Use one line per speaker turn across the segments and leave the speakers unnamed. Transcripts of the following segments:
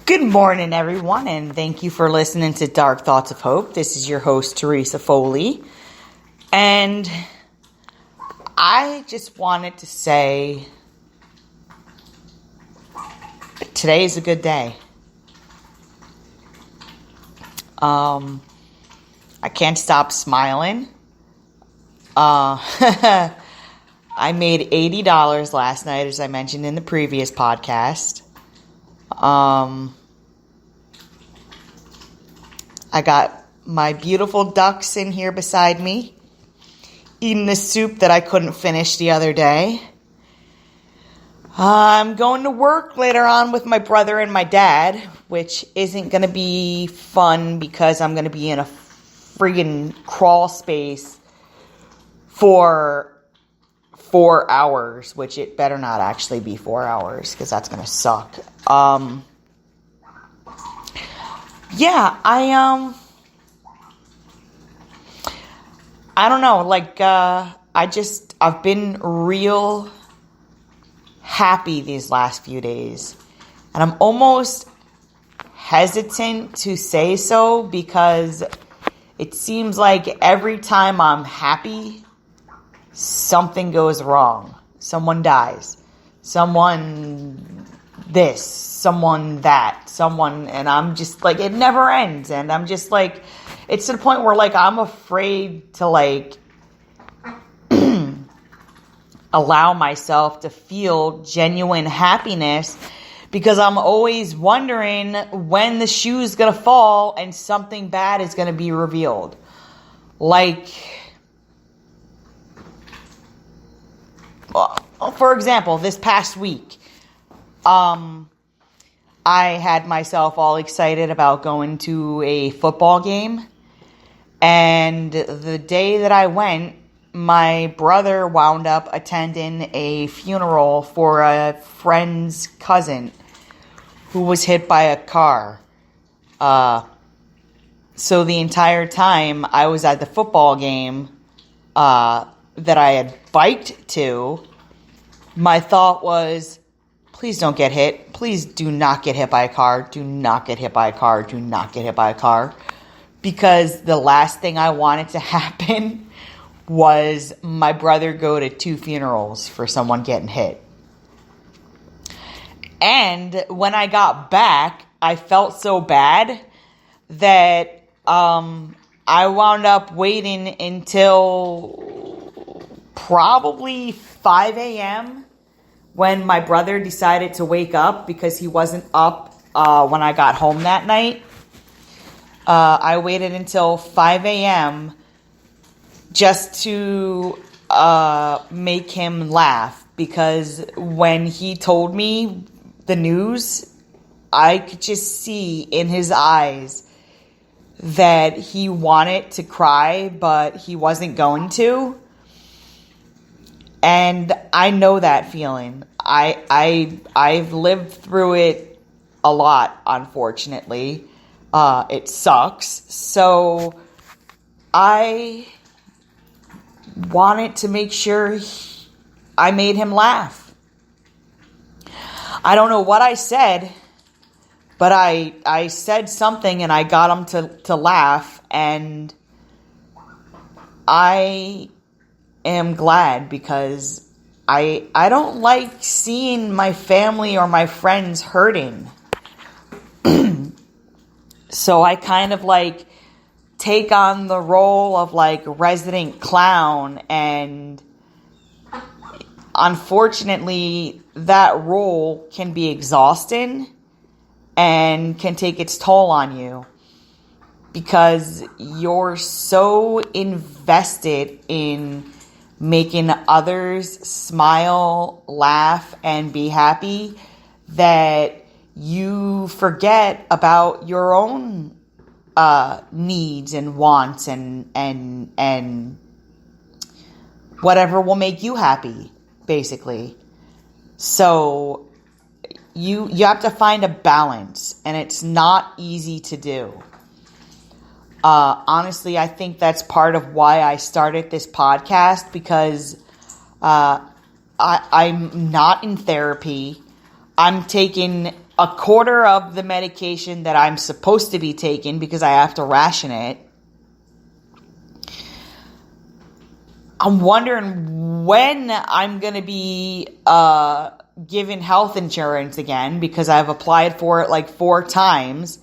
Good morning, everyone, and thank you for listening to Dark Thoughts of Hope. This is your host, Teresa Foley, and I just wanted to say today is a good day. I can't stop smiling. I made $80 last night, as I mentioned in the previous podcast. I got my beautiful ducks in here beside me, eating the soup that I couldn't finish the other day. I'm going to work later on with my brother and my dad, which isn't going to be fun because I'm going to be in a friggin' crawl space for 4 hours, which it better not actually be 4 hours because that's going to suck. I don't know, I've been real happy these last few days, and I'm almost hesitant to say so because it seems like every time I'm happy, something goes wrong. Someone dies. Someone this, someone that, someone, and I'm just like, it never ends. And I'm just like, it's to the point where like, I'm afraid to like, allow myself to feel genuine happiness because I'm always wondering when the shoe's going to fall and something bad is going to be revealed. Like, for example, this past week, I had myself all excited about going to a football game, and the day that I went, my brother wound up attending a funeral for a friend's cousin who was hit by a car. So the entire time I was at the football game that I had biked to, my thought was, please don't get hit. Please do not get hit by a car. Do not get hit by a car. Do not get hit by a car. Because the last thing I wanted to happen was my brother go to 2 funerals for someone getting hit. And when I got back, I felt so bad that I wound up waiting until probably 5 a.m. when my brother decided to wake up because he wasn't up when I got home that night. I waited until 5 a.m. just to make him laugh because when he told me the news, I could just see in his eyes that he wanted to cry, but he wasn't going to. And I know that feeling. I've lived through it a lot, unfortunately. It sucks. So I wanted to make sure I made him laugh. I don't know what I said, but I said something and I got him to laugh, and I am glad because I don't like seeing my family or my friends hurting. So I kind of like take on the role of like resident clown, and unfortunately that role can be exhausting and can take its toll on you because you're so invested in making others smile, laugh, and be happy that you forget about your own needs and wants and whatever will make you happy, basically. So you have to find a balance, and it's not easy to do. Honestly, I think that's part of why I started this podcast, because I'm not in therapy. I'm taking a quarter of the medication that I'm supposed to be taking because I have to ration it. I'm wondering when I'm going to be given health insurance again because I've applied for it like 4 times.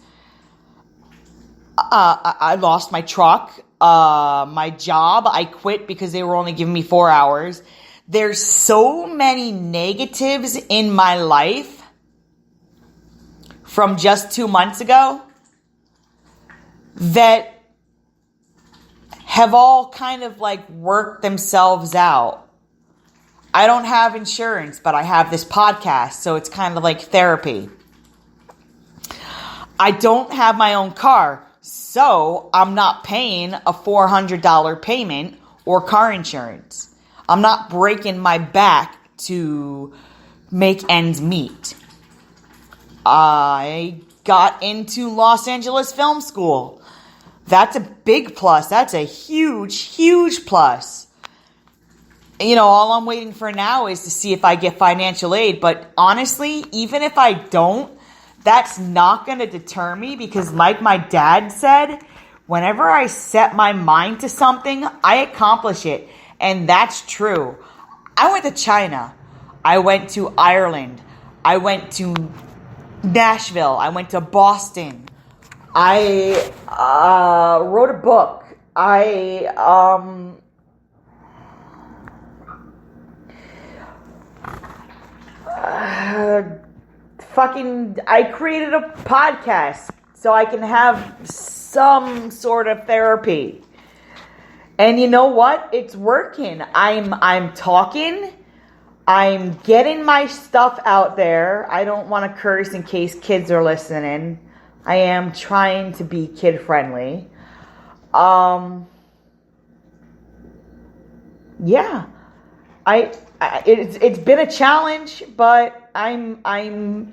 I lost my truck, my job. I quit because they were only giving me 4 hours. There's so many negatives in my life from just 2 months ago that have all kind of like worked themselves out. I don't have insurance, but I have this podcast, so it's kind of like therapy. I don't have my own car, so I'm not paying a $400 payment or car insurance. I'm not breaking my back to make ends meet. I got into Los Angeles Film School. That's a big plus. That's a huge, huge plus. You know, all I'm waiting for now is to see if I get financial aid. But honestly, even if I don't, that's not going to deter me because like my dad said, whenever I set my mind to something, I accomplish it. And that's true. I went to China. I went to Ireland. I went to Nashville. I went to Boston. I wrote a book. I created a podcast so I can have some sort of therapy. And you know what? It's working. I'm talking. I'm getting my stuff out there. I don't want to curse in case kids are listening. I am trying to be kid friendly. Yeah. It's been a challenge, but I'm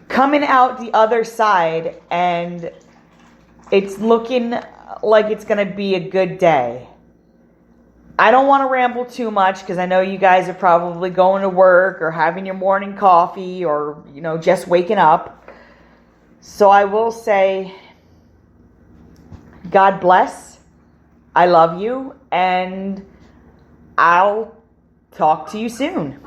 coming out the other side and it's looking like it's going to be a good day. I don't want to ramble too much because I know you guys are probably going to work or having your morning coffee or, you know, just waking up. So I will say, God bless. I love you and I'll talk to you soon.